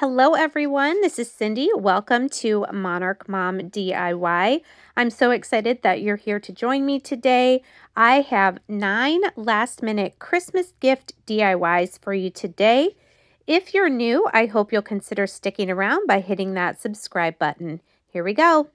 Hello everyone, this is Cindy. Welcome to Monarch Mom DIY. I'm so excited that you're here to join me today. I have 9 last minute Christmas gift DIYs for you today. If you're new, I hope you'll consider sticking around by hitting that subscribe button. Here we go.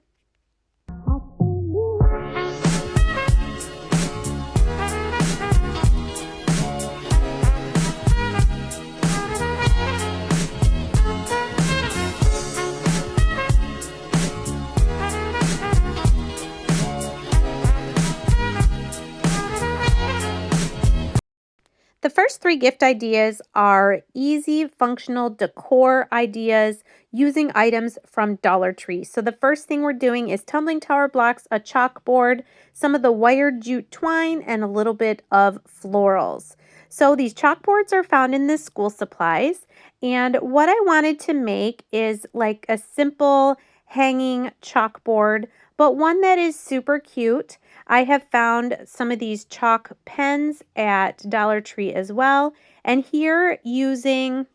The first 3 gift ideas are easy functional decor ideas using items from Dollar Tree. So the first thing we're doing is tumbling tower blocks, a chalkboard, some of the wired jute twine, and a little bit of florals. So these chalkboards are found in the school supplies. And what I wanted to make is like a simple hanging chalkboard, but one that is super cute. I have found some of these chalk pens at Dollar Tree as well. And here, using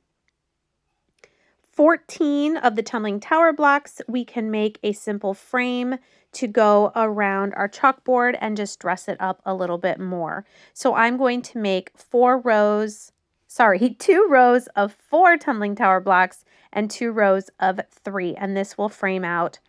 14 of the tumbling tower blocks, we can make a simple frame to go around our chalkboard and just dress it up a little bit more. So I'm going to make 2 rows of 4 tumbling tower blocks and 2 rows of 3. And this will frame out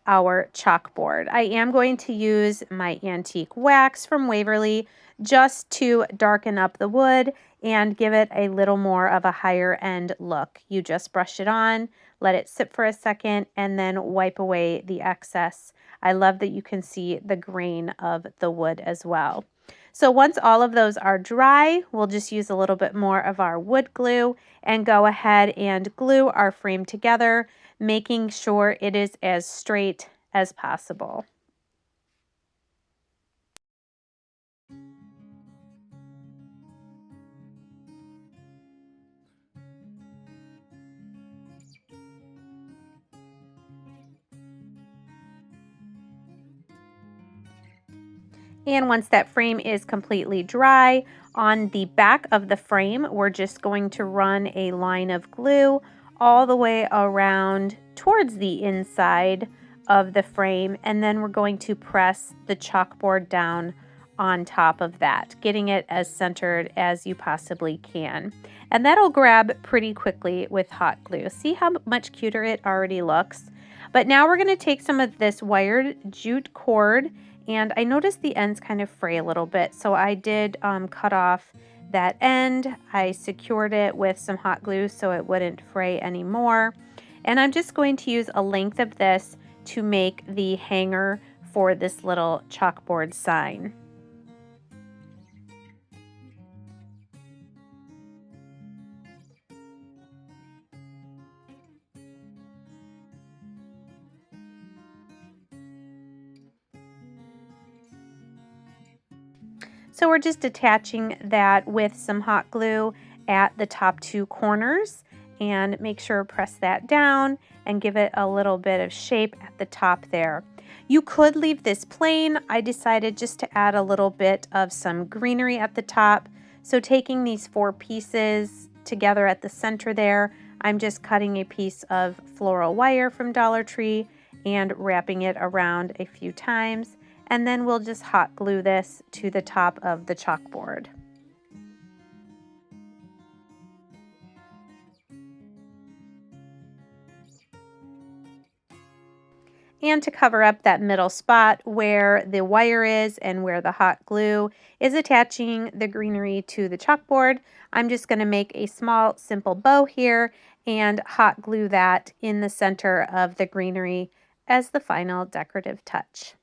our chalkboard. I am going to use my antique wax from Waverly just to darken up the wood and give it a little more of a higher end look. You just brush it on, let it sit for a second, and then wipe away the excess. I love that you can see the grain of the wood as well. So once all of those are dry, we'll just use a little bit more of our wood glue and go ahead and glue our frame together, making sure it is as straight as possible. And once that frame is completely dry, on the back of the frame, we're just going to run a line of glue all the way around towards the inside of the frame, and then we're going to press the chalkboard down on top of that, getting it as centered as you possibly can. And that'll grab pretty quickly with hot glue. See how much cuter it already looks? But now we're going to take some of this wired jute cord, and I noticed the ends kind of fray a little bit, so I did cut off that end. I secured it with some hot glue so it wouldn't fray anymore. And I'm just going to use a length of this to make the hanger for this little chalkboard sign. So we're just attaching that with some hot glue at the top 2 corners, and make sure to press that down and give it a little bit of shape at the top there. You could leave this plain. I decided just to add a little bit of some greenery at the top. So taking these 4 pieces together at the center there, I'm just cutting a piece of floral wire from Dollar Tree and wrapping it around a few times. And then we'll just hot glue this to the top of the chalkboard. And to cover up that middle spot where the wire is and where the hot glue is attaching the greenery to the chalkboard, I'm just going to make a small simple bow here and hot glue that in the center of the greenery as the final decorative touch.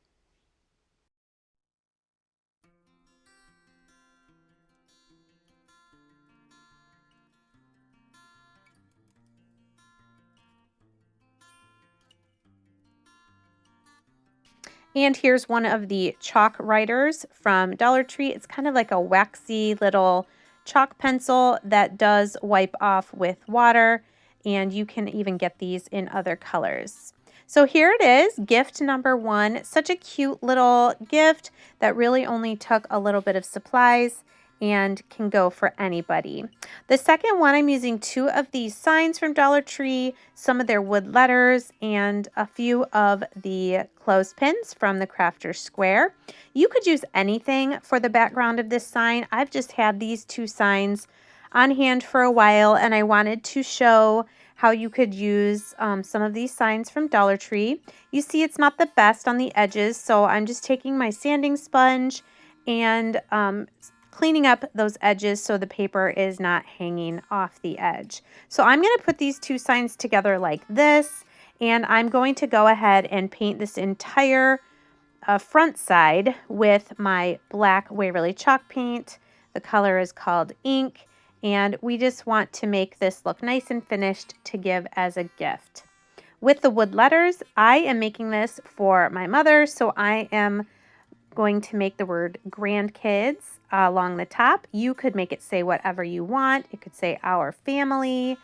And here's one of the chalk writers from Dollar Tree. It's kind of like a waxy little chalk pencil that does wipe off with water, and you can even get these in other colors. So here it is, gift number 1. Such a cute little gift that really only took a little bit of supplies. and can go for anybody. The second one, I'm using 2 of these signs from Dollar Tree, some of their wood letters, and a few of the clothespins from the Crafter's Square. You could use anything for the background of this sign. I've just had these 2 signs on hand for a while, and I wanted to show how you could use some of these signs from Dollar Tree. You see it's not the best on the edges, so I'm just taking my sanding sponge and cleaning up those edges so the paper is not hanging off the edge. So I'm going to put these 2 signs together like this, and I'm going to go ahead and paint this entire front side with my black Waverly chalk paint. The color is called Ink, and we just want to make this look nice and finished to give as a gift. With the wood letters, I am making this for my mother, so I am going to make the word grandkids along the top. You could make it say whatever you want. It could say our family.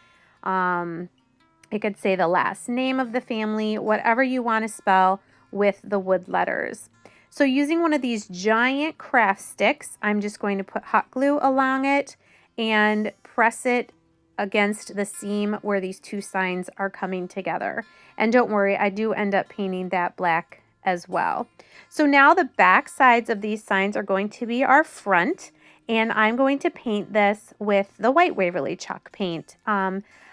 It could say the last name of the family, whatever you want to spell with the wood letters. So using one of these giant craft sticks, I'm just going to put hot glue along it and press it against the seam where these 2 signs are coming together. And don't worry, I do end up painting that black as well. So now the back sides of these signs are going to be our front, and I'm going to paint this with the white Waverly chalk paint.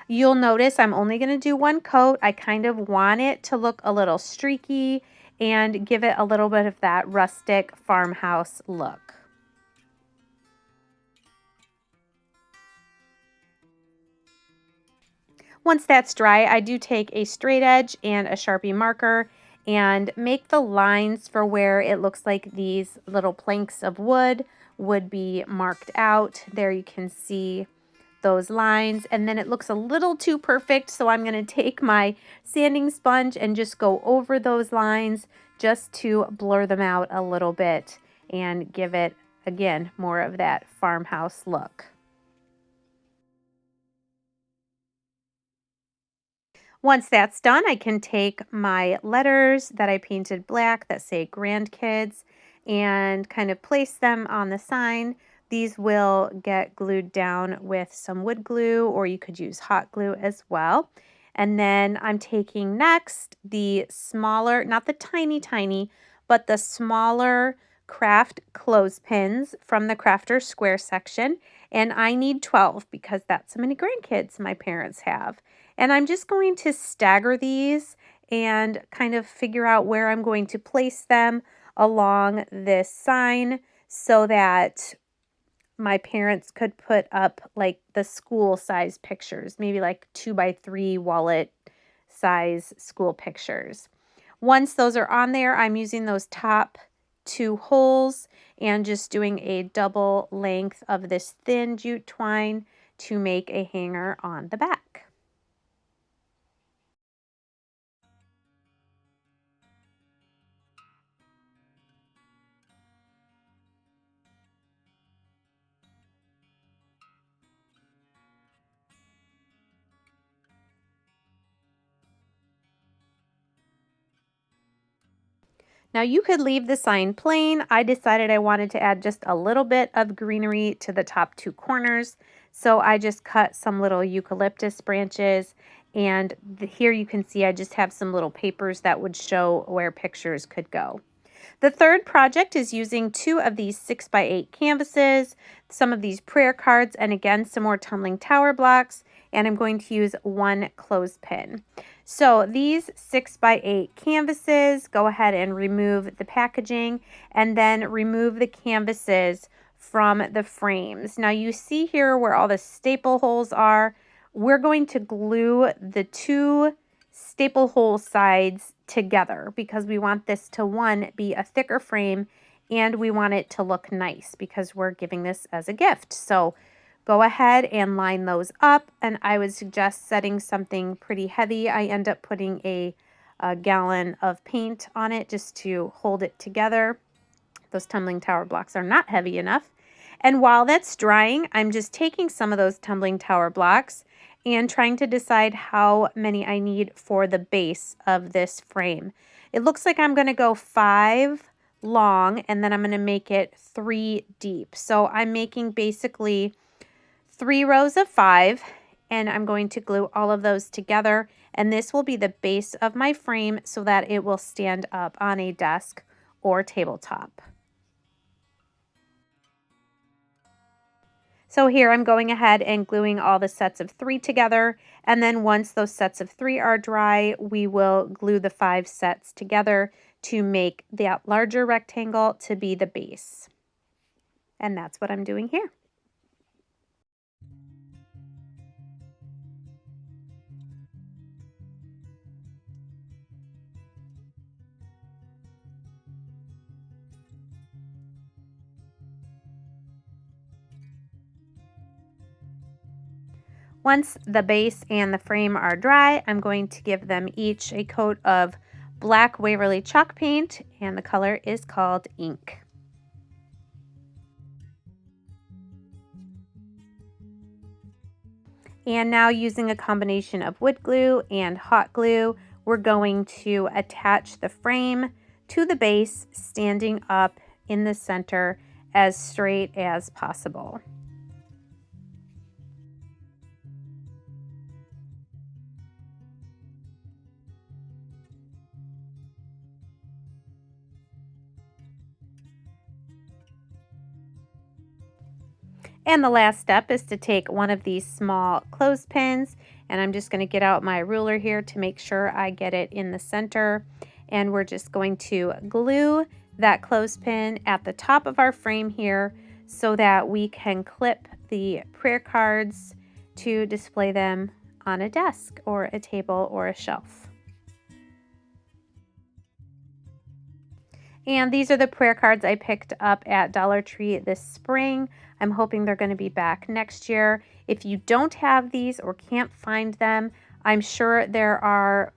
You'll notice I'm only going to do 1 coat. I kind of want it to look a little streaky and give it a little bit of that rustic farmhouse look. Once that's dry, I do take a straight edge and a Sharpie marker and make the lines for where it looks like these little planks of wood would be marked out. There you can see those lines, and then it looks a little too perfect, so I'm going to take my sanding sponge and just go over those lines just to blur them out a little bit and give it, again, more of that farmhouse look. Once that's done, I can take my letters that I painted black that say grandkids and kind of place them on the sign. These will get glued down with some wood glue, or you could use hot glue as well. And then I'm taking next the smaller, not the tiny, but the smaller craft clothespins from the Crafter's Square section. And I need 12 because that's how many grandkids my parents have. And I'm just going to stagger these and kind of figure out where I'm going to place them along this sign so that my parents could put up like the school size pictures, maybe like 2x3 wallet size school pictures. Once those are on there, I'm using those top 2 holes and just doing a double length of this thin jute twine to make a hanger on the back. Now you could leave the sign plain. I decided I wanted to add just a little bit of greenery to the top 2 corners. So I just cut some little eucalyptus branches, and here you can see I just have some little papers that would show where pictures could go. The third project is using 2 of these 6x8 canvases, some of these prayer cards, and again, some more tumbling tower blocks, and I'm going to use 1 clothespin. So these 6x8 canvases, go ahead and remove the packaging and then remove the canvases from the frames. Now you see here where all the staple holes are. We're going to glue the 2 staple hole sides together because we want this to, 1, be a thicker frame, and we want it to look nice because we're giving this as a gift. So go ahead and line those up, and I would suggest setting something pretty heavy. I end up putting a gallon of paint on it just to hold it together. Those tumbling tower blocks are not heavy enough. And while that's drying, I'm just taking some of those tumbling tower blocks and trying to decide how many I need for the base of this frame. It looks like I'm going to go 5 long, and then I'm going to make it 3 deep. So I'm making basically 3 rows of 5, and I'm going to glue all of those together, and this will be the base of my frame so that it will stand up on a desk or tabletop. So here I'm going ahead and gluing all the sets of 3 together, and then once those sets of 3 are dry, we will glue the 5 sets together to make that larger rectangle to be the base. And that's what I'm doing here. Once the base and the frame are dry, I'm going to give them each a coat of black Waverly chalk paint, and the color is called Ink. And now, using a combination of wood glue and hot glue, we're going to attach the frame to the base, standing up in the center as straight as possible. And the last step is to take one of these small clothespins, and I'm just going to get out my ruler here to make sure I get it in the center. And we're just going to glue that clothespin at the top of our frame here so that we can clip the prayer cards to display them on a desk or a table or a shelf. And these are the prayer cards I picked up at Dollar Tree this spring. I'm hoping they're going to be back next year. If you don't have these or can't find them, I'm sure there are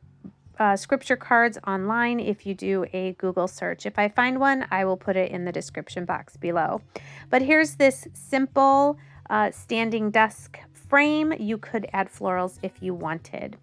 scripture cards online if you do a Google search. If I find one, I will put it in the description box below. But here's this simple standing desk frame. You could add florals if you wanted.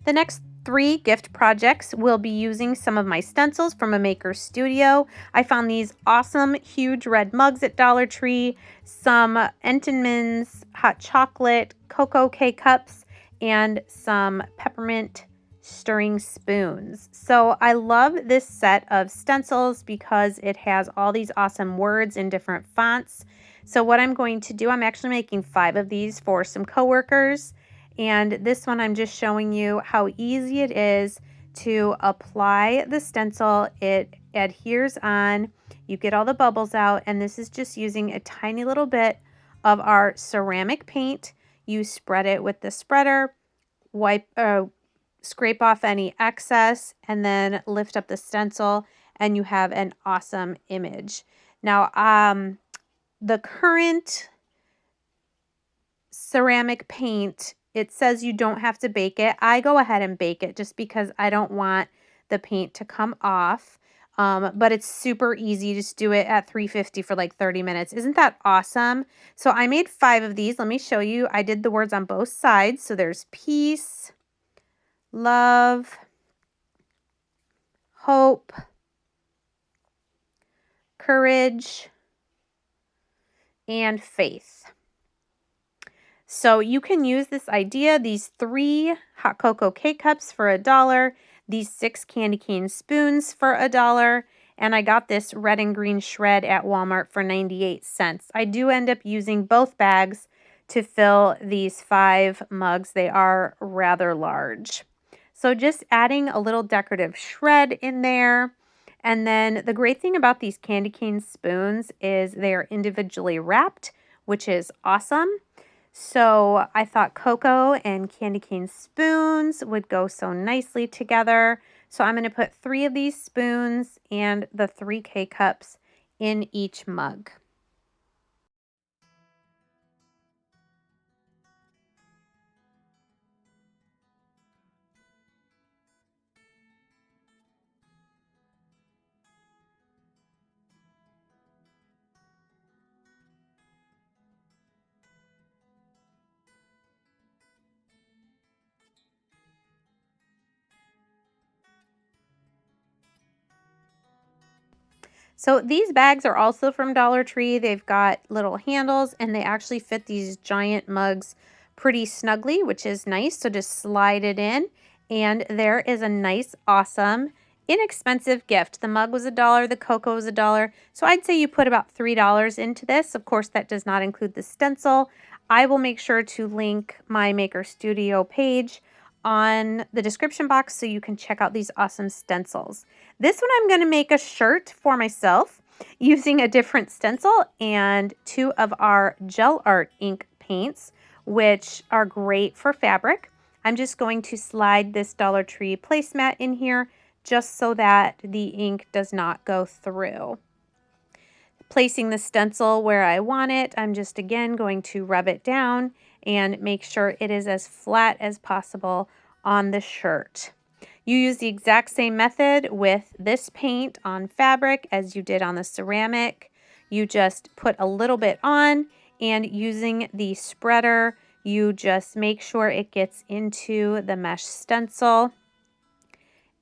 The next 3 gift projects will be using some of my stencils from a maker studio. I found these awesome huge red mugs at Dollar Tree, some Entenmann's hot chocolate cocoa K-cups, and some peppermint stirring spoons. So I love this set of stencils because it has all these awesome words in different fonts. So what I'm going to do, I'm actually making 5 of these for some coworkers. And this one, I'm just showing you how easy it is to apply the stencil. It adheres on, you get all the bubbles out, and this is just using a tiny little bit of our ceramic paint. You spread it with the spreader, scrape off any excess, and then lift up the stencil, and you have an awesome image. Now, the current ceramic paint, it says you don't have to bake it. I go ahead and bake it just because I don't want the paint to come off. But it's super easy. Just do it at 350 for like 30 minutes. Isn't that awesome? So I made 5 of these. Let me show you. I did the words on both sides. So there's peace, love, hope, courage, and faith. So you can use this idea, these 3 hot cocoa K-cups for $1, these 6 candy cane spoons for $1, and I got this red and green shred at Walmart for 98 cents. I do end up using both bags to fill these 5 mugs. They are rather large. So just adding a little decorative shred in there. And then the great thing about these candy cane spoons is they are individually wrapped, which is awesome. So I thought cocoa and candy cane spoons would go so nicely together. So I'm going to put 3 of these spoons and the 3 K-cups in each mug. So these bags are also from Dollar Tree. They've got little handles and they actually fit these giant mugs pretty snugly, which is nice. So just slide it in and there is a nice, awesome, inexpensive gift. The mug was $1, the cocoa was $1. So I'd say you put about $3 into this. Of course, that does not include the stencil. I will make sure to link my Maker Studio page on the description box so you can check out these awesome stencils. This one I'm going to make a shirt for myself using a different stencil and 2 of our gel art ink paints, which are great for fabric. I'm just going to slide this Dollar Tree placemat in here just so that the ink does not go through. Placing the stencil where I want it, I'm just again going to rub it down and make sure it is as flat as possible on the shirt. You use the exact same method with this paint on fabric as you did on the ceramic. You just put a little bit on and using the spreader, you just make sure it gets into the mesh stencil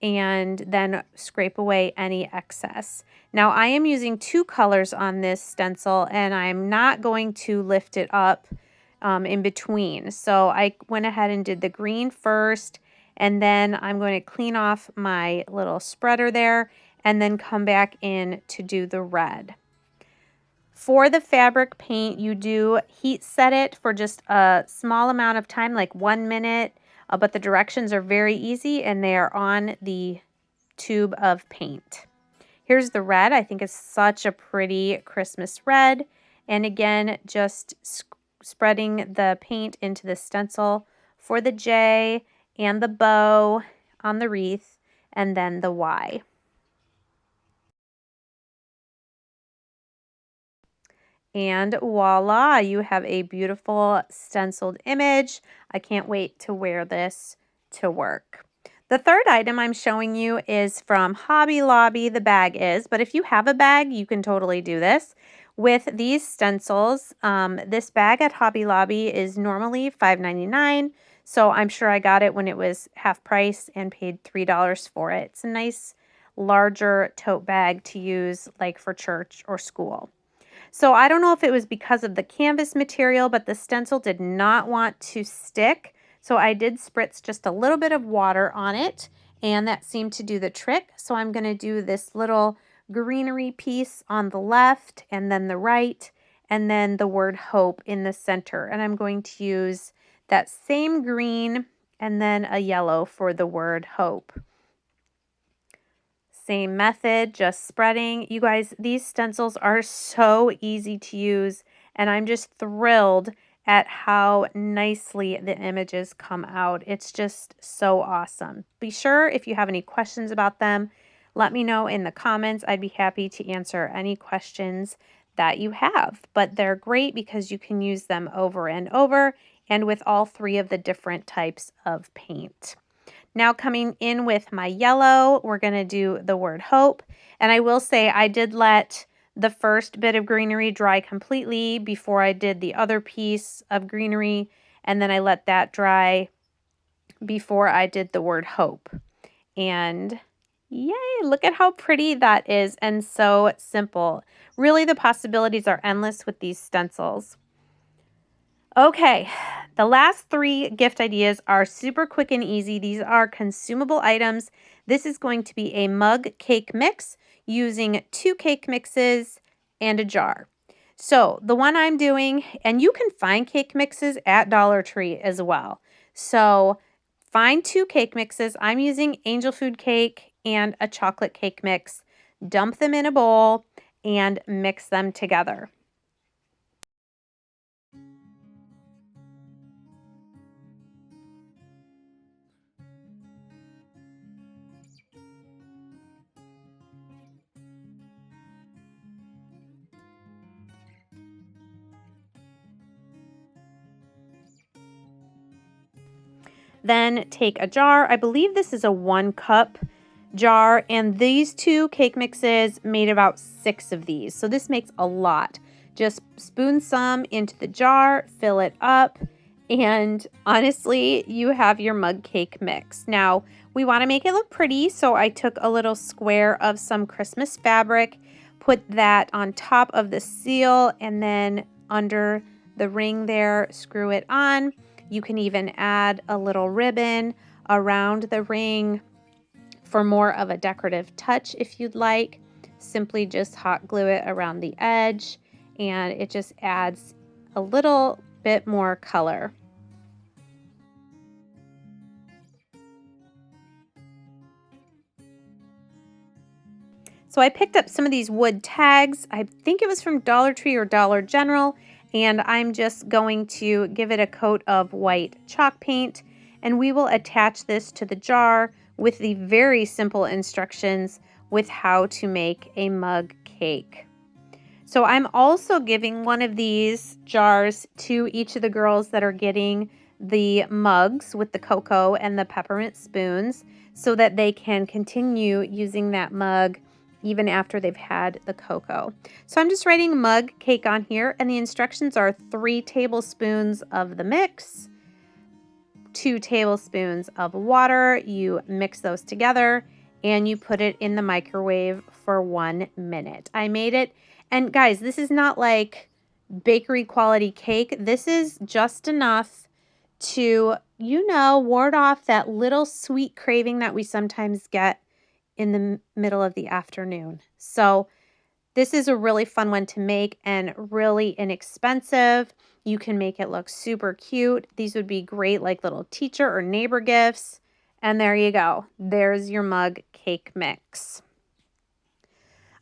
and then scrape away any excess. Now I am using 2 colors on this stencil and I'm not going to lift it up in between. So I went ahead and did the green first and then I'm going to clean off my little spreader there and then come back in to do the red. For the fabric paint, you do heat set it for just a small amount of time, like 1 minute, but the directions are very easy and they are on the tube of paint. Here's the red. I think it's such a pretty Christmas red. And again, just spreading the paint into the stencil for the J and the bow on the wreath and then the Y. And voila, you have a beautiful stenciled image. I can't wait to wear this to work. The third item I'm showing you is from Hobby Lobby, the bag is, but if you have a bag, you can totally do this. With these stencils, this bag at Hobby Lobby is normally $5.99, so I'm sure I got it when it was half price and paid $3 for it. It's a nice, larger tote bag to use like for church or school. So I don't know if it was because of the canvas material, but the stencil did not want to stick. So I did spritz just a little bit of water on it and that seemed to do the trick. So I'm going to do this little greenery piece on the left and then the right and then the word hope in the center. And I'm going to use that same green and then a yellow for the word hope. Same method, just spreading. You guys, these stencils are so easy to use and I'm just thrilled at how nicely the images come out. It's just so awesome. Be sure if you have any questions about them, let me know in the comments. I'd be happy to answer any questions that you have. But they're great because you can use them over and over and with all 3 of the different types of paint. Now coming in with my yellow, we're going to do the word hope. And I will say I did let the first bit of greenery dry completely before I did the other piece of greenery. And then I let that dry before I did the word hope. And yay, look at how pretty that is and so simple. Really, the possibilities are endless with these stencils. Okay, the last 3 gift ideas are super quick and easy. These are consumable items. This is going to be a mug cake mix using 2 cake mixes and a jar. So the one I'm doing, and you can find cake mixes at Dollar Tree as well. So find 2 cake mixes. I'm using angel food cake and a chocolate cake mix. Dump them in a bowl and mix them together. Then take a jar. I believe this is a 1 cup jar, and these 2 cake mixes made about 6 of these. So this makes a lot. Just spoon some into the jar, fill it up, and honestly, you have your mug cake mix. Now, we want to make it look pretty, so I took a little square of some Christmas fabric, put that on top of the seal, and then under the ring there, screw it on. You can even add a little ribbon around the ring for more of a decorative touch if you'd like. Simply just hot glue it around the edge, and it just adds a little bit more color. So I picked up some of these wood tags. I think it was from Dollar Tree or Dollar General, and I'm just going to give it a coat of white chalk paint, and we will attach this to the jar with the very simple instructions with how to make a mug cake. So I'm also giving one of these jars to each of the girls that are getting the mugs with the cocoa and the peppermint spoons, so that they can continue using that mug even after they've had the cocoa. So I'm just writing mug cake on here, and the instructions are 3 tablespoons of the mix, 2 tablespoons of water. You mix those together and you put it in the microwave for 1 minute. I made it, and guys, this is not like bakery quality cake. This is just enough to, ward off that little sweet craving that we sometimes get in the middle of the afternoon. So this is a really fun one to make and really inexpensive. You can make it look super cute. These would be great like little teacher or neighbor gifts. And there you go. There's your mug cake mix.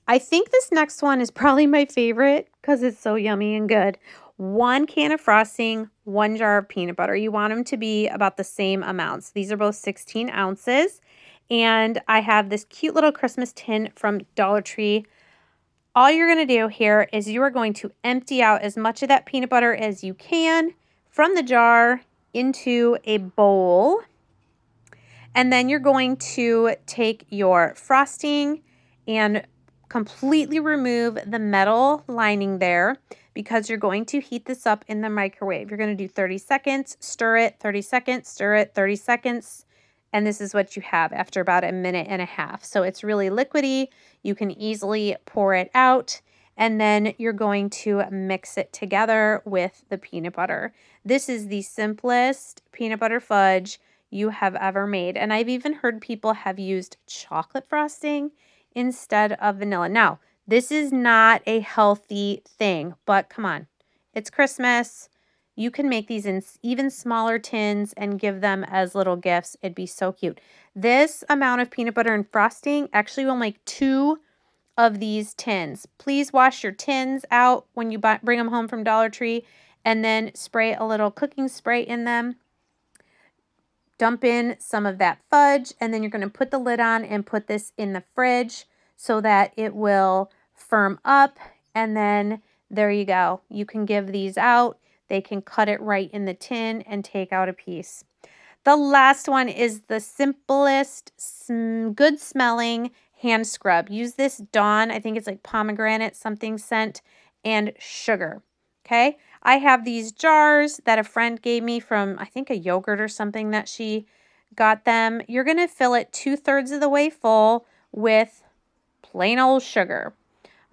I think this next one is probably my favorite because it's so yummy and good. 1 can of frosting, 1 jar of peanut butter. You want them to be about the same amounts. These are both 16 ounces. And I have this cute little Christmas tin from Dollar Tree. All you're going to do here is you are going to empty out as much of that peanut butter as you can from the jar into a bowl. And then you're going to take your frosting and completely remove the metal lining there, because you're going to heat this up in the microwave. You're going to do 30 seconds, stir it, 30 seconds, stir it, 30 seconds. And this is what you have after about 1.5 minutes. So it's really liquidy. You can easily pour it out. And then you're going to mix it together with the peanut butter. This is the simplest peanut butter fudge you have ever made. And I've even heard people have used chocolate frosting instead of vanilla. Now, this is not a healthy thing, but come on, it's Christmas. You can make these in even smaller tins and give them as little gifts. It'd be so cute. This amount of peanut butter and frosting actually will make 2 of these tins. Please wash your tins out when you bring them home from Dollar Tree, and then spray a little cooking spray in them. Dump in some of that fudge, and then you're going to put the lid on and put this in the fridge so that it will firm up. And then there you go. You can give these out. They can cut it right in the tin and take out a piece. The last one is the simplest, good smelling hand scrub. Use this Dawn, I think it's like pomegranate something scent, and sugar. Okay, I have these jars that a friend gave me from, I think, a yogurt or something that she got them. You're going to fill it 2/3 of the way full with plain old sugar.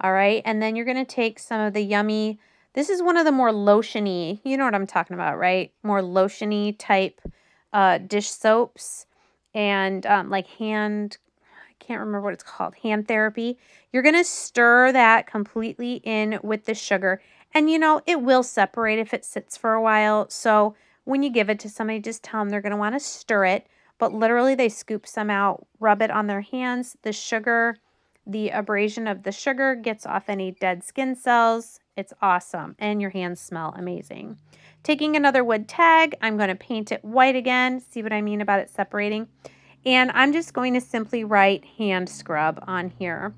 All right, and then you're going to take some of the yummy, this is one of the more lotiony, you know what I'm talking about, right? More lotiony type dish soaps and like I can't remember what it's called, hand therapy. You're going to stir that completely in with the sugar. And it will separate if it sits for a while. So when you give it to somebody, just tell them they're going to want to stir it. But literally they scoop some out, rub it on their hands. The sugar, the abrasion of the sugar gets off any dead skin cells. It's awesome. And your hands smell amazing. Taking another wood tag, I'm going to paint it white again. See what I mean about it separating? And I'm just going to simply write hand scrub on here.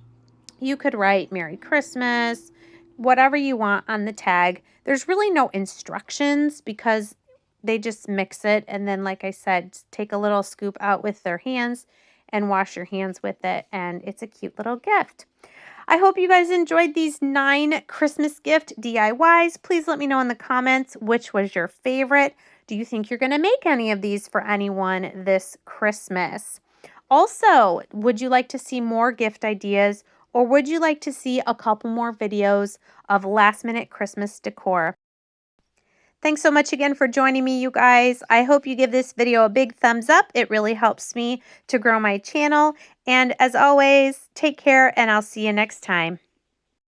You could write Merry Christmas, whatever you want on the tag. There's really no instructions because they just mix it. And then, like I said, take a little scoop out with their hands and wash your hands with it. And it's a cute little gift. I hope you guys enjoyed these 9 Christmas gift DIYs. Please let me know in the comments which was your favorite. Do you think you're going to make any of these for anyone this Christmas? Also, would you like to see more gift ideas or would you like to see a couple more videos of last minute Christmas decor? Thanks so much again for joining me, you guys. I hope you give this video a big thumbs up. It really helps me to grow my channel. And as always, take care and I'll see you next time.